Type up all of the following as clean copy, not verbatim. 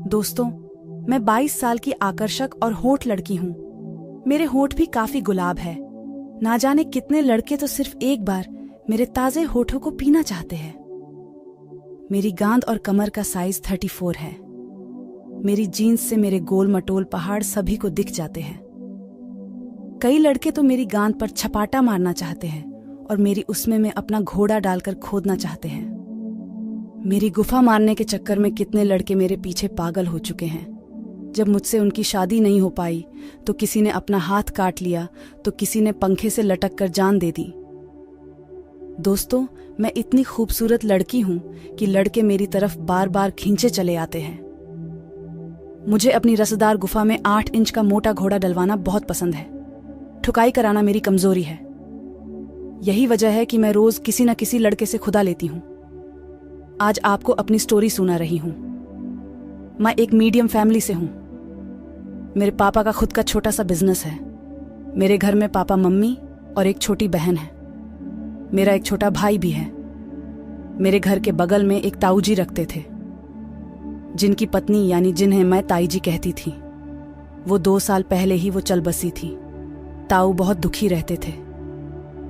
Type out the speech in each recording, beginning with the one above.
दोस्तों, मैं 22 साल की आकर्षक और होठ लड़की हूँ। मेरे होठ भी काफी गुलाब है। ना जाने कितने लड़के तो सिर्फ एक बार मेरे ताजे होठों को पीना चाहते हैं। मेरी गांद और कमर का साइज 34 है। मेरी जीन्स से मेरे गोल मटोल पहाड़ सभी को दिख जाते हैं। कई लड़के तो मेरी गांद पर छपाटा मारना चाहते हैं और मेरी उसमें में अपना घोड़ा डालकर खोदना चाहते हैं। मेरी गुफा मारने के चक्कर में कितने लड़के मेरे पीछे पागल हो चुके हैं। जब मुझसे उनकी शादी नहीं हो पाई तो किसी ने अपना हाथ काट लिया तो किसी ने पंखे से लटक कर जान दे दी। दोस्तों, मैं इतनी खूबसूरत लड़की हूं कि लड़के मेरी तरफ बार बार खींचे चले आते हैं। मुझे अपनी रसदार गुफा में 8 इंच का मोटा घोड़ा डलवाना बहुत पसंद है। ठुकाई कराना मेरी कमजोरी है। यही वजह है कि मैं रोज किसी न किसी लड़के से खुदा लेती हूं। आज आपको अपनी स्टोरी सुना रही हूं। मैं एक मीडियम फैमिली से हूं। मेरे पापा का खुद का छोटा सा बिजनेस है। मेरे घर में पापा, मम्मी और एक छोटी बहन है। मेरा एक छोटा भाई भी है। मेरे घर के बगल में एक ताऊ जी रखते थे, जिनकी पत्नी यानी जिन्हें मैं ताई जी कहती थी, वो 2 साल पहले ही वो चल बसी थी। ताऊ बहुत दुखी रहते थे।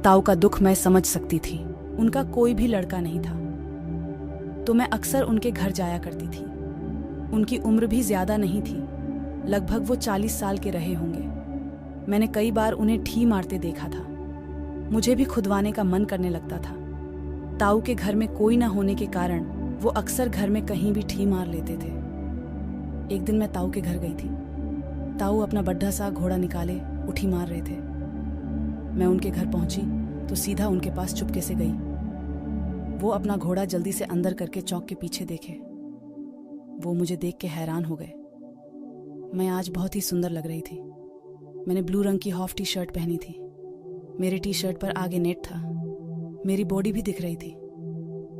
ताऊ का दुख मैं समझ सकती थी। उनका कोई भी लड़का नहीं था, तो मैं अक्सर उनके घर जाया करती थी। उनकी उम्र भी ज्यादा नहीं थी, लगभग वो 40 साल के रहे होंगे। मैंने कई बार उन्हें ठी मारते देखा था। मुझे भी खुदवाने का मन करने लगता था। ताऊ के घर में कोई न होने के कारण वो अक्सर घर में कहीं भी ठी मार लेते थे। एक दिन मैं ताऊ के घर गई थी। ताऊ अपना बड्ढा सा घोड़ा निकाले उठी मार रहे थे। मैं उनके घर पहुंची तो सीधा उनके पास चुपके से गई। वो अपना घोड़ा जल्दी से अंदर करके चौक के पीछे देखे। वो मुझे देख के हैरान हो गए। मैं आज बहुत ही सुंदर लग रही थी। मैंने ब्लू रंग की हाफ टी शर्ट पहनी थी। मेरी टी शर्ट पर आगे नेट था। मेरी बॉडी भी दिख रही थी।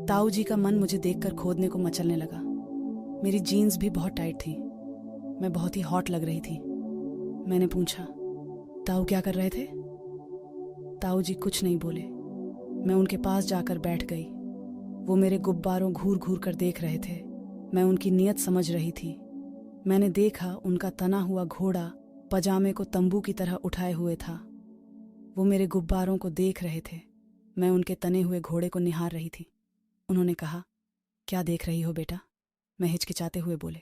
ताऊ जी का मन मुझे देखकर खोदने को मचलने लगा। मेरी जीन्स भी बहुत टाइट थी। मैं बहुत ही हॉट लग रही थी। मैंने पूछा, ताऊ क्या कर रहे थे? ताऊ जी कुछ नहीं बोले। मैं उनके पास जाकर बैठ गई। वो मेरे गुब्बारों घूर घूर कर देख रहे थे। मैं उनकी नीयत समझ रही थी। मैंने देखा उनका तना हुआ घोड़ा पजामे को तंबू की तरह उठाए हुए था। वो मेरे गुब्बारों को देख रहे थे। मैं उनके तने हुए घोड़े को निहार रही थी। उन्होंने कहा, क्या देख रही हो बेटा? मैं हिचकिचाते हुए बोले,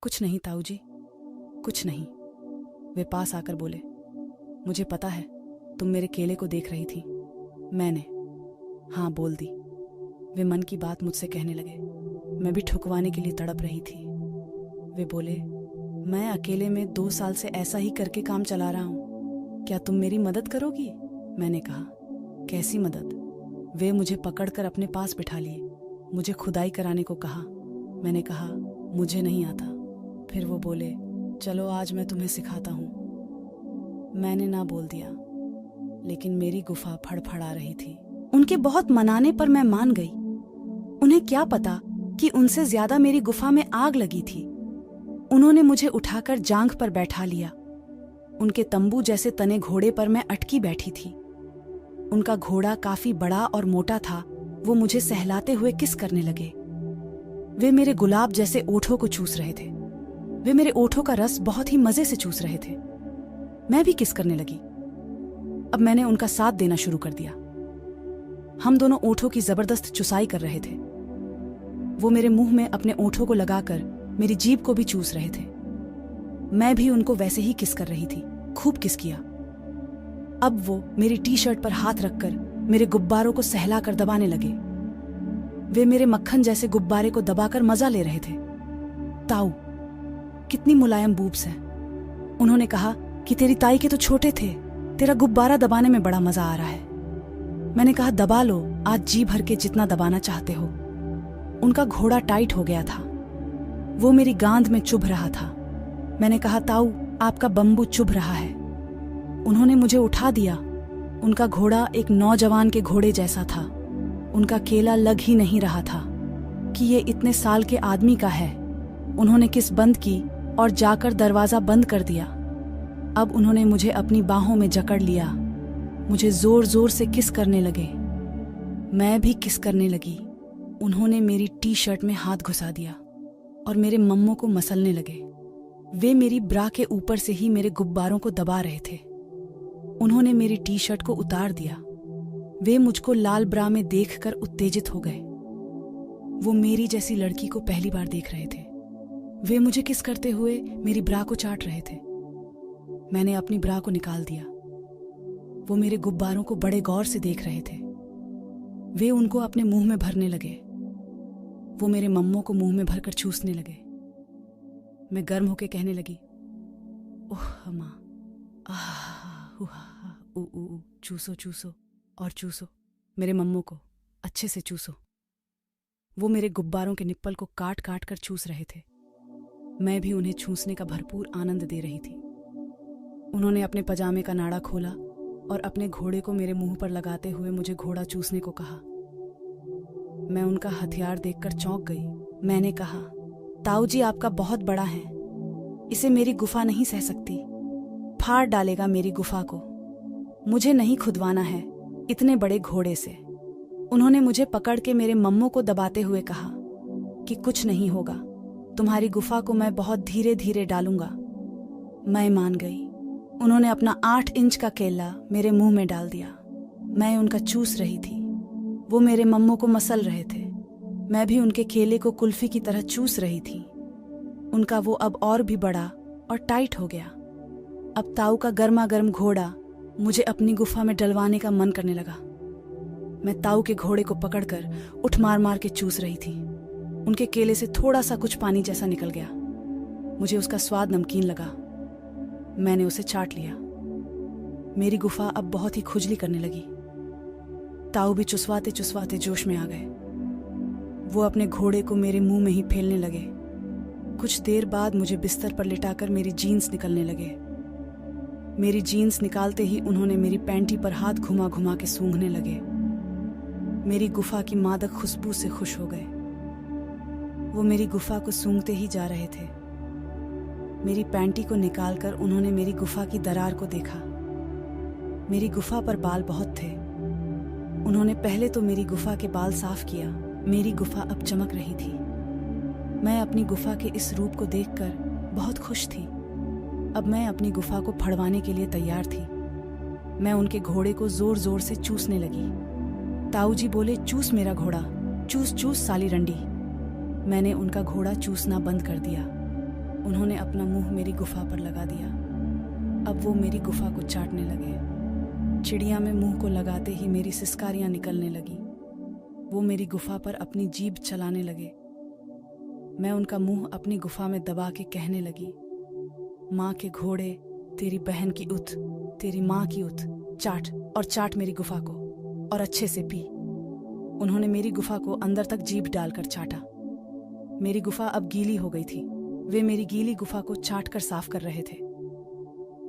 कुछ नहीं ताऊ जी, कुछ नहीं। वे पास आकर बोले, मुझे पता है तुम मेरे केले को देख रही थी। मैंने हाँ बोल दी। वे मन की बात मुझसे कहने लगे। मैं भी ठुकवाने के लिए तड़प रही थी। वे बोले, मैं अकेले में 2 साल से ऐसा ही करके काम चला रहा हूँ, क्या तुम मेरी मदद करोगी? मैंने कहा, कैसी मदद? वे मुझे पकड़कर अपने पास बिठा लिए। मुझे खुदाई कराने को कहा। मैंने कहा, मुझे नहीं आता। फिर वो बोले, चलो आज मैं तुम्हें सिखाता हूँ। मैंने ना बोल दिया, लेकिन मेरी गुफा फड़फड़ा रही थी। उनके बहुत मनाने पर मैं मान गई। उन्हें क्या पता कि उनसे ज्यादा मेरी गुफा में आग लगी थी। उन्होंने मुझे उठाकर जांघ पर बैठा लिया। उनके तंबू जैसे तने घोड़े पर मैं अटकी बैठी थी। उनका घोड़ा काफी बड़ा और मोटा था। वो मुझे सहलाते हुए किस करने लगे। वे मेरे गुलाब जैसे ओठों को चूस रहे थे। वे मेरे ओठों का रस बहुत ही मजे से चूस रहे थे। मैं भी किस करने लगी। अब मैंने उनका साथ देना शुरू कर दिया। हम दोनों ओठों की जबरदस्त चुसाई कर रहे थे। वो मेरे मुंह में अपने ओठों को लगाकर मेरी जीभ को भी चूस रहे थे। मैं भी उनको वैसे ही किस कर रही थी। खूब किस किया। अब वो मेरी टी शर्ट पर हाथ रखकर मेरे गुब्बारों को सहलाकर दबाने लगे। वे मेरे मक्खन जैसे गुब्बारे को दबाकर मजा ले रहे थे। ताऊ, कितनी मुलायम बूब्स हैं। उन्होंने कहा कि तेरी ताई के तो छोटे थे, तेरा गुब्बारा दबाने में बड़ा मजा आ रहा है। मैंने कहा, दबा लो आज जी भर के जितना दबाना चाहते हो। उनका घोड़ा टाइट हो गया था। वो मेरी गांद में चुभ रहा था। मैंने कहा, ताऊ आपका बम्बू चुभ रहा है। उन्होंने मुझे उठा दिया। उनका घोड़ा एक नौजवान के घोड़े जैसा था। उनका केला लग ही नहीं रहा था कि ये इतने साल के आदमी का है। उन्होंने किस बंद की और जाकर दरवाजा बंद कर दिया। अब उन्होंने मुझे अपनी बाहों में जकड़ लिया। मुझे जोर जोर से किस करने लगे। मैं भी किस करने लगी। उन्होंने मेरी टी शर्ट में हाथ घुसा दिया। और मेरे मम्मों को मसलने लगे। वे मेरी ब्रा के ऊपर से ही मेरे गुब्बारों को दबा रहे थे। उन्होंने मेरी टी शर्ट को उतार दिया। वे मुझको लाल ब्रा में देखकर उत्तेजित हो गए। वो मेरी जैसी लड़की को पहली बार देख रहे थे। वे मुझे किस करते हुए मेरी ब्रा को चाट रहे थे। मैंने अपनी ब्रा को निकाल दिया। वो मेरे गुब्बारों को बड़े गौर से देख रहे थे। वे उनको अपने मुंह में भरने लगे। वो मेरे मम्मों को मुंह में भरकर चूसने लगे। मैं गर्म होकर कहने लगी, ओह माँ, चूसो चूसो और चूसो, मेरे मम्मों को अच्छे से चूसो। वो मेरे गुब्बारों के निप्पल को काट काट कर चूस रहे थे। मैं भी उन्हें चूसने का भरपूर आनंद दे रही थी। उन्होंने अपने पजामे का नाड़ा खोला और अपने घोड़े को मेरे मुंह पर लगाते हुए मुझे घोड़ा चूसने को कहा। मैं उनका हथियार देखकर चौंक गई। मैंने कहा, ताऊ जी आपका बहुत बड़ा है, इसे मेरी गुफा नहीं सह सकती, फाड़ डालेगा मेरी गुफा को। मुझे नहीं खुदवाना है इतने बड़े घोड़े से। उन्होंने मुझे पकड़ के मेरे मम्मों को दबाते हुए कहा कि कुछ नहीं होगा, तुम्हारी गुफा को मैं बहुत धीरे धीरे डालूंगा। मैं मान गई। उन्होंने अपना 8 इंच का केला मेरे मुंह में डाल दिया। मैं उनका चूस रही थी। वो मेरे मम्मों को मसल रहे थे। मैं भी उनके केले को कुल्फी की तरह चूस रही थी। उनका वो अब और भी बड़ा और टाइट हो गया। अब ताऊ का गर्मा गर्म घोड़ा मुझे अपनी गुफा में डलवाने का मन करने लगा। मैं ताऊ के घोड़े को पकड़कर उठ मार मार के चूस रही थी। उनके केले से थोड़ा सा कुछ पानी जैसा निकल गया। मुझे उसका स्वाद नमकीन लगा। मैंने उसे चाट लिया। मेरी गुफा अब बहुत ही खुजली करने लगी। ताऊ भी चुसवाते चुसवाते जोश में आ गए। वो अपने घोड़े को मेरे मुंह में ही फेलने लगे। कुछ देर बाद मुझे बिस्तर पर लिटाकर मेरी जीन्स निकलने लगे। मेरी जीन्स निकालते ही उन्होंने मेरी पैंटी पर हाथ घुमा घुमा के सूंघने लगे। मेरी गुफा की मादक खुशबू से खुश हो गए। वो मेरी गुफा को सूंघते ही जा रहे थे। मेरी पैंटी को निकालकर उन्होंने मेरी गुफा की दरार को देखा। मेरी गुफा पर बाल बहुत थे। उन्होंने पहले तो मेरी गुफा के बाल साफ किया। मेरी गुफा अब चमक रही थी। मैं अपनी गुफा के इस रूप को देखकर बहुत खुश थी। अब मैं अपनी गुफा को फड़वाने के लिए तैयार थी। मैं उनके घोड़े को जोर जोर से चूसने लगी। ताऊ जी बोले, चूस मेरा घोड़ा, चूस चूस साली रंडी। मैंने उनका घोड़ा चूसना बंद कर दिया। उन्होंने अपना मुंह मेरी गुफा पर लगा दिया। अब वो मेरी गुफा को चाटने लगे। चिड़िया में मुंह को लगाते ही मेरी सिसकारियां निकलने लगी। वो मेरी गुफा पर अपनी जीभ चलाने लगे। मैं उनका मुंह अपनी गुफा में दबा के कहने लगी, माँ के घोड़े, तेरी बहन की उत, तेरी माँ की उत, चाट और चाट मेरी गुफा को और अच्छे से पी। उन्होंने मेरी गुफा को अंदर तक जीभ डालकर चाटा। मेरी गुफा अब गीली हो गई थी। वे मेरी गीली गुफा को चाट कर साफ कर रहे थे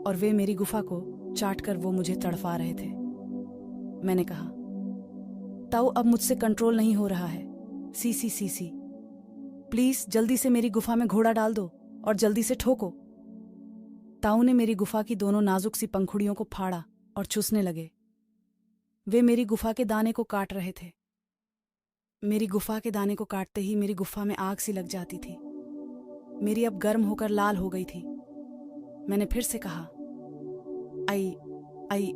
और वे मेरी गुफा को चाट कर वो मुझे तड़फा रहे थे। मैंने कहा, ताऊ अब मुझसे कंट्रोल नहीं हो रहा है। सी सी सी सी, प्लीज जल्दी से मेरी गुफा में घोड़ा डाल दो और जल्दी से ठोको। ताऊ ने मेरी गुफा की दोनों नाजुक सी पंखुड़ियों को फाड़ा और चूसने लगे। वे मेरी गुफा के दाने को काट रहे थे। मेरी गुफा के दाने को काटते ही मेरी गुफा में आग सी लग जाती थी। मेरी अब गर्म होकर लाल हो गई थी। मैंने फिर से कहा, आई आई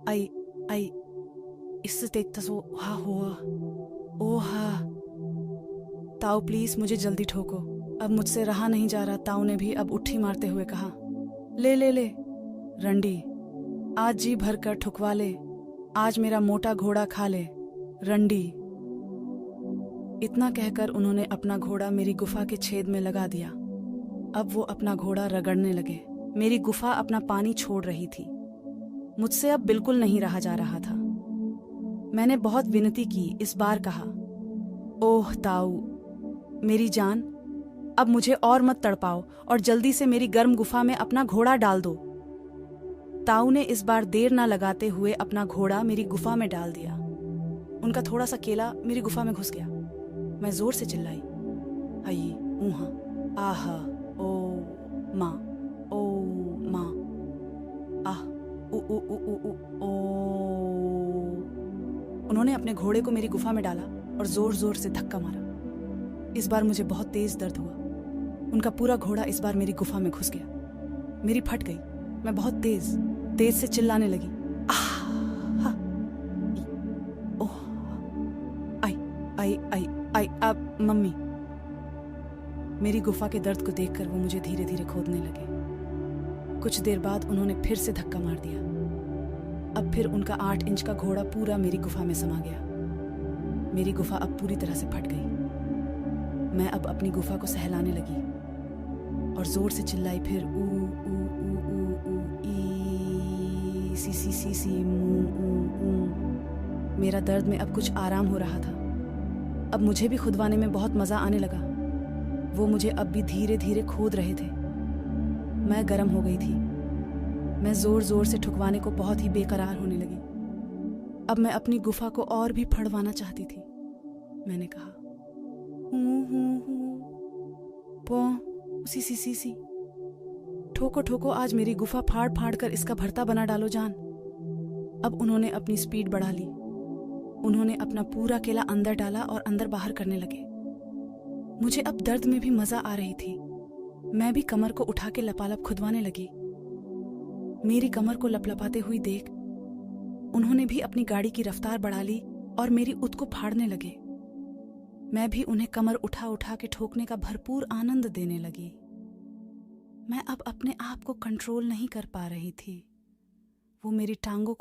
आई आई, इससे तेज तसो हा हुआ, ओ हा। ताऊ प्लीज मुझे जल्दी ठोको, अब मुझसे रहा नहीं जा रहा। ताऊ ने भी अब उठी मारते हुए कहा, ले ले ले रंडी, आज जी भर कर ठुकवा ले, आज मेरा मोटा घोड़ा खा ले रंडी। इतना कहकर उन्होंने अपना घोड़ा मेरी गुफा के छेद में लगा दिया। अब वो अपना घोड़ा रगड़ने लगे। मेरी गुफा अपना पानी छोड़ रही थी। मुझसे अब बिल्कुल नहीं रहा जा रहा था। मैंने बहुत विनती की। इस बार कहा, ओह ताऊ मेरी जान, अब मुझे और मत तड़पाओ और जल्दी से मेरी गर्म गुफा में अपना घोड़ा डाल दो। ताऊ ने इस बार देर ना लगाते हुए अपना घोड़ा मेरी गुफा में डाल दिया। उनका थोड़ा सा केला मेरी गुफा में घुस गया। मैं जोर से चिल्लाई, हई ऊहा आहा ओ माँ, ओ माँ, आह उ उ उ उ उ ओ। उन्होंने अपने घोड़े को मेरी गुफा में डाला और जोर जोर से धक्का मारा। इस बार मुझे बहुत तेज दर्द हुआ। उनका पूरा घोड़ा इस बार मेरी गुफा में घुस गया। मेरी फट गई। मैं बहुत तेज से चिल्लाने लगी। ओह, आई अब मम्मी। मेरी गुफा के दर्द को देखकर वो मुझे धीरे धीरे खोदने लगे। कुछ देर बाद उन्होंने फिर से धक्का मार दिया। अब फिर उनका 8 इंच का घोड़ा पूरा मेरी गुफा में समा गया। मेरी गुफा अब पूरी तरह से फट गई। मैं अब अपनी गुफा को सहलाने लगी और जोर से चिल्लाई फिर ऊ ऊ ऊ ऊ ऊ ई सी मू। मेरा दर्द में अब कुछ आराम हो रहा था। अब मुझे भी खुदवाने में बहुत मजा आने लगा। वो मुझे अब भी धीरे धीरे खोद रहे थे। मैं गर्म हो गई थी। मैं जोर जोर से ठुकवाने को बहुत ही बेकरार होने लगी। अब मैं अपनी गुफा को और भी फड़वाना चाहती थी। मैंने कहा सी ठोको ठोको, आज मेरी गुफा फाड़ फाड़ कर इसका भरता बना डालो जान। अब उन्होंने अपनी स्पीड बढ़ा ली। उन्होंने अपना पूरा केला अंदर डाला और अंदर बाहर करने लगे। मुझे अब दर्द में भी मजा आ रही थी। मैं भी कमर को उठा के लपालप खुदवाने लगी। मेरी कमर को लपलपाते हुई देख उन्होंने भी अपनी गाड़ी की रफ्तार बढ़ा ली और मेरी उत को फाड़ने लगे। मैं भी उन्हें कमर उठा उठा के ठोकने का भरपूर आनंद देने लगी। मैं अब अपने आप को कंट्रोल नहीं कर पा रही थी। वो मेरी टांगों को